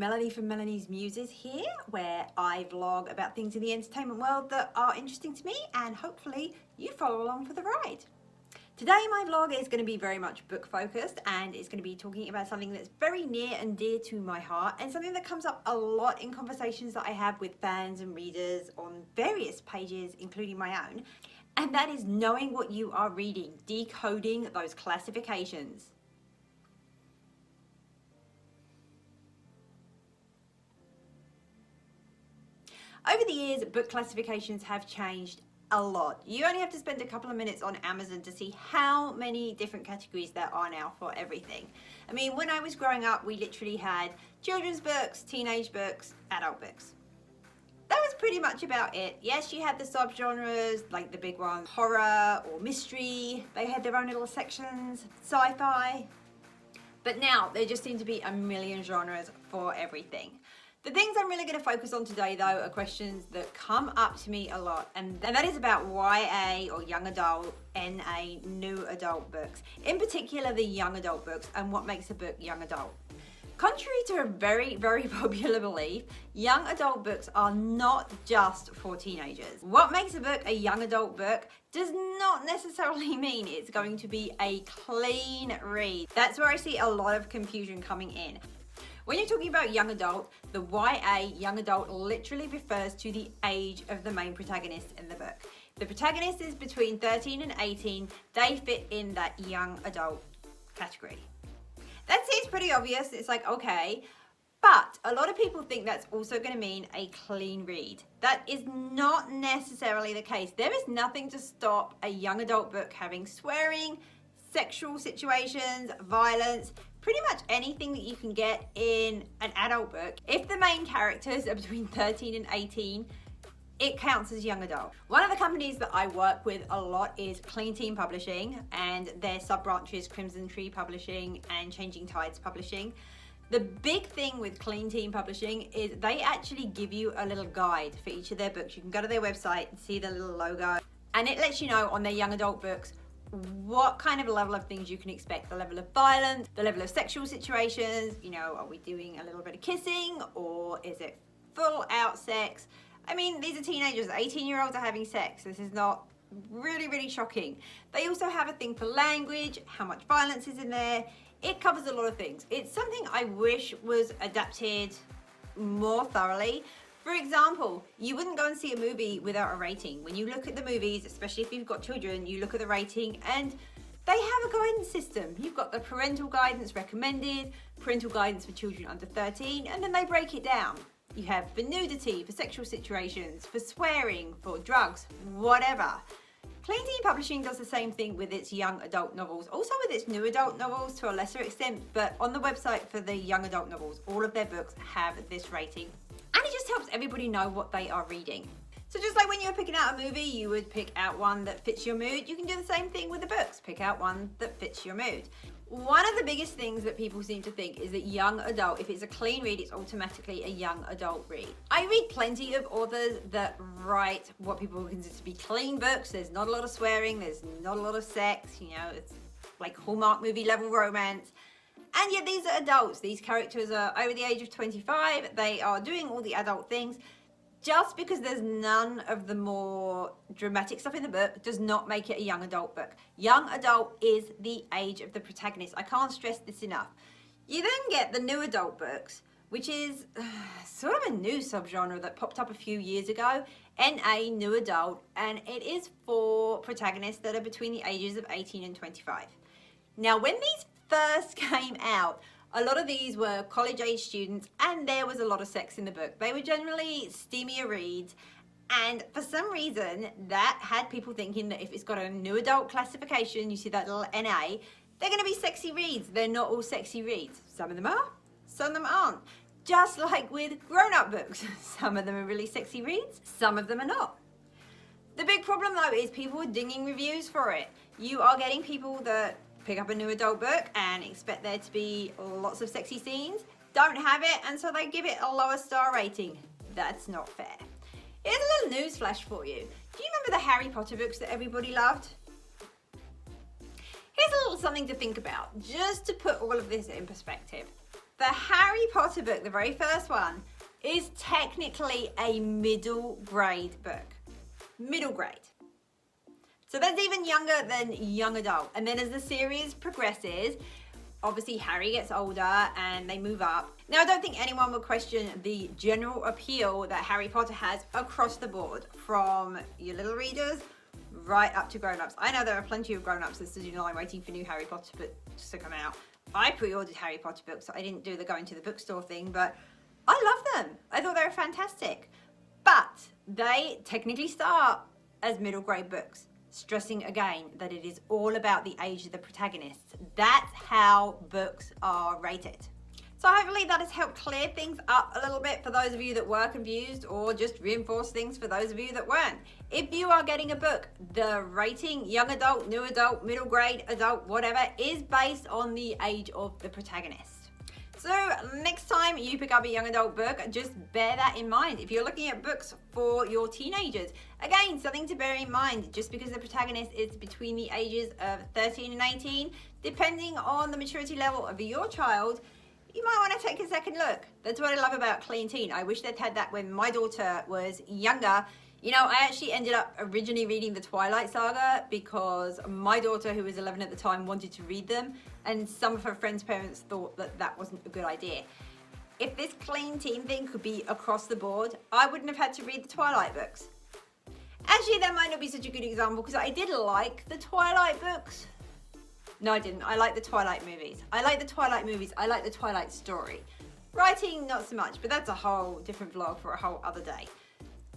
Melanie from Melanie's Muses here, where I vlog about things in the entertainment world that are interesting to me, and hopefully you follow along for the ride. Today my vlog is going to be very much book focused, and it's going to be talking about something that's very near and dear to my heart, and something that comes up a lot in conversations that I have with fans and readers on various pages, including my own, and that is knowing what you are reading, decoding those classifications. Over the years, book classifications have changed a lot. You only have to spend a couple of minutes on Amazon to see how many different categories there are now for everything. I mean, when I was growing up, we literally had children's books, teenage books, adult books. That was pretty much about it. Yes, you had the subgenres, like the big ones, horror or mystery. They had their own little sections, sci-fi. But now, there just seem to be a million genres for everything. The things I'm really going to focus on today, though, are questions that come up to me a lot, and that is about YA or young adult, NA, new adult books. In particular, the young adult books and what makes a book young adult. Contrary to a very, very popular belief, young adult books are not just for teenagers. What makes a book a young adult book does not necessarily mean it's going to be a clean read. That's where I see a lot of confusion coming in. When you're talking about young adult, the YA, young adult, literally refers to the age of the main protagonist in the book. The protagonist is between 13 and 18. They fit in that young adult category. That seems pretty obvious. It's like, okay, but a lot of people think that's also going to mean a clean read. That is not necessarily the case. There is nothing to stop a young adult book having swearing, sexual situations, violence, pretty much anything that you can get in an adult book. If the main characters are between 13 and 18, it counts as young adult. One of the companies that I work with a lot is Clean Team Publishing, and their sub-branches Crimson Tree Publishing and Changing Tides Publishing. The big thing with Clean Team Publishing is they actually give you a little guide for each of their books. You can go to their website and see the little logo, and it lets you know on their young adult books what kind of level of things you can expect. The level of violence, the level of sexual situations, you know, are we doing a little bit of kissing or is it full out sex? I mean, these are teenagers, 18-year-olds are having sex. This is not really, really shocking. They also have a thing for language, how much violence is in there. It covers a lot of things. It's something I wish was adapted more thoroughly. For example, you wouldn't go and see a movie without a rating. When you look at the movies, especially if you've got children, you look at the rating and they have a guidance system. You've got the parental guidance recommended, parental guidance for children under 13, and then they break it down. You have for nudity, for sexual situations, for swearing, for drugs, whatever. Clean Team Publishing does the same thing with its young adult novels, also with its new adult novels to a lesser extent, but on the website for the young adult novels, all of their books have this rating. And it just helps everybody know what they are reading. So just like when you were picking out a movie, you would pick out one that fits your mood, you can do the same thing with the books. Pick out one that fits your mood. One of the biggest things that people seem to think is that young adult, if it's a clean read, it's automatically a young adult read. I read plenty of authors that write what people consider to be clean books. There's not a lot of swearing, there's not a lot of sex, you know, it's like Hallmark movie level romance. And yet these are adults. These characters are over the age of 25. They are doing all the adult things. Just because there's none of the more dramatic stuff in the book does not make it a young adult book. Young adult is the age of the protagonist. I can't stress this enough. You then get the new adult books, which is sort of a new subgenre that popped up a few years ago. NA, new adult, and it is for protagonists that are between the ages of 18 and 25. Now, when these first came out, a lot of these were college-age students, and there was a lot of sex in the book. They were generally steamier reads, and for some reason, that had people thinking that if it's got a new adult classification, you see that little NA, they're going to be sexy reads. They're not all sexy reads. Some of them are, some of them aren't. Just like with grown-up books. Some of them are really sexy reads, some of them are not. The big problem, though, is people are dinging reviews for it. You are getting people that pick up a new adult book and expect there to be lots of sexy scenes, don't have it, and so they give it a lower star rating. That's not fair. Here's a little news flash for you. Do you remember the Harry Potter books that everybody loved? Here's a little something to think about, just to put all of this in perspective. the Harry Potter book, the very first one, is technically a middle grade book. Middle grade. So that's even younger than young adult. And then as the series progresses, obviously Harry gets older and they move up. Now, I don't think anyone would question the general appeal that Harry Potter has across the board, from your little readers right up to grown-ups. I know there are plenty of grown-ups that stood in line waiting for new Harry Potter books to come out. I pre-ordered Harry Potter books, so I didn't do the going to the bookstore thing, but I love them. I thought they were fantastic. But they technically start as middle grade books, stressing again that it is all about the age of the protagonists. That's how books are rated. So hopefully that has helped clear things up a little bit for those of you that were confused, or just reinforce things for those of you that weren't. If you are getting a book, the rating, young adult, new adult, middle grade, adult, whatever, is based on the age of the protagonist. So next time you pick up a young adult book, just bear that in mind. If you're looking at books for your teenagers, again, something to bear in mind, just because the protagonist is between the ages of 13 and 18, depending on the maturity level of your child, you might want to take a second look. That's what I love about Clean Teen. I wish they'd had that when my daughter was younger. You know, I actually ended up originally reading the Twilight Saga because my daughter, who was 11 at the time, wanted to read them, and some of her friends' parents thought that that wasn't a good idea. If this Clean Teen thing could be across the board, I wouldn't have had to read the Twilight books. Actually, that might not be such a good example, because I did like the Twilight books. No, I didn't. I like the Twilight movies. I like the Twilight movies. I like the Twilight story. Writing, not so much, but that's a whole different vlog for a whole other day.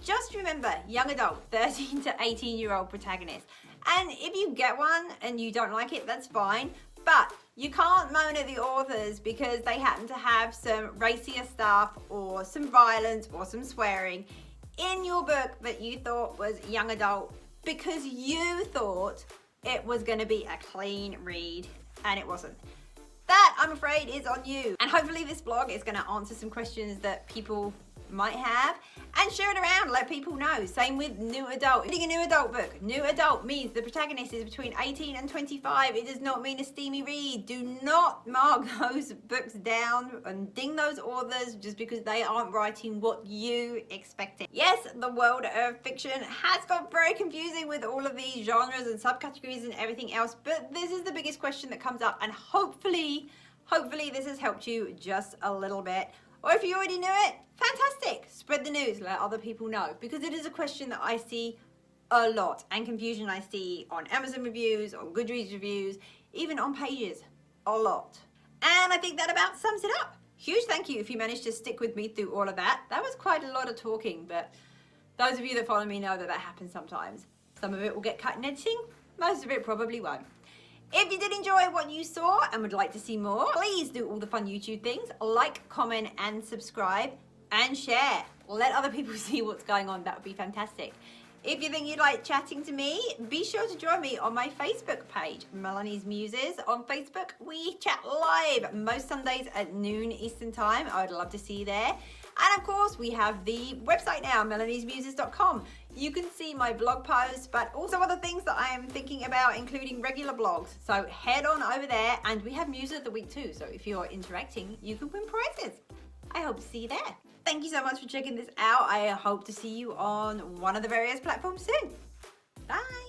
Just remember, young adult, 13 to 18-year-old protagonist. And if you get one and you don't like it, that's fine. But you can't moan at the authors because they happen to have some racier stuff or some violence or some swearing in your book that you thought was young adult, because you thought it was going to be a clean read, and it wasn't. That, I'm afraid, is on you. And hopefully this blog is going to answer some questions that people might have, and share it around, let people know. Same with new adult. Reading a new adult book. New adult means the protagonist is between 18 and 25. It does not mean a steamy read. Do not mark those books down and ding those authors just because they aren't writing what you expected. Yes, the world of fiction has got very confusing with all of these genres and subcategories and everything else, but this is the biggest question that comes up, and hopefully this has helped you just a little bit. Or if you already knew it, fantastic. Spread the news, let other people know, because it is a question that I see a lot, and confusion I see on Amazon reviews, on Goodreads reviews, even on pages, a lot. And I think that about sums it up. Huge thank you if you managed to stick with me through all of that. That was quite a lot of talking, but those of you that follow me know that that happens sometimes. Some of it will get cut in editing, most of it probably won't. If you did enjoy what you saw and would like to see more, please do all the fun YouTube things, like, comment, and subscribe, and share. Let other people see what's going on. That would be fantastic. If you think you'd like chatting to me, be sure to join me on my Facebook page, Melanie's Muses. On Facebook, we chat live most Sundays at noon Eastern Time. I would love to see you there. And of course, we have the website now, melaniesmuses.com. You can see my blog posts, but also other things that I am thinking about, including regular blogs. So head on over there, and we have Muse of the Week too. So if you're interacting, you can win prizes. I hope to see you there. Thank you so much for checking this out. I hope to see you on one of the various platforms soon. Bye.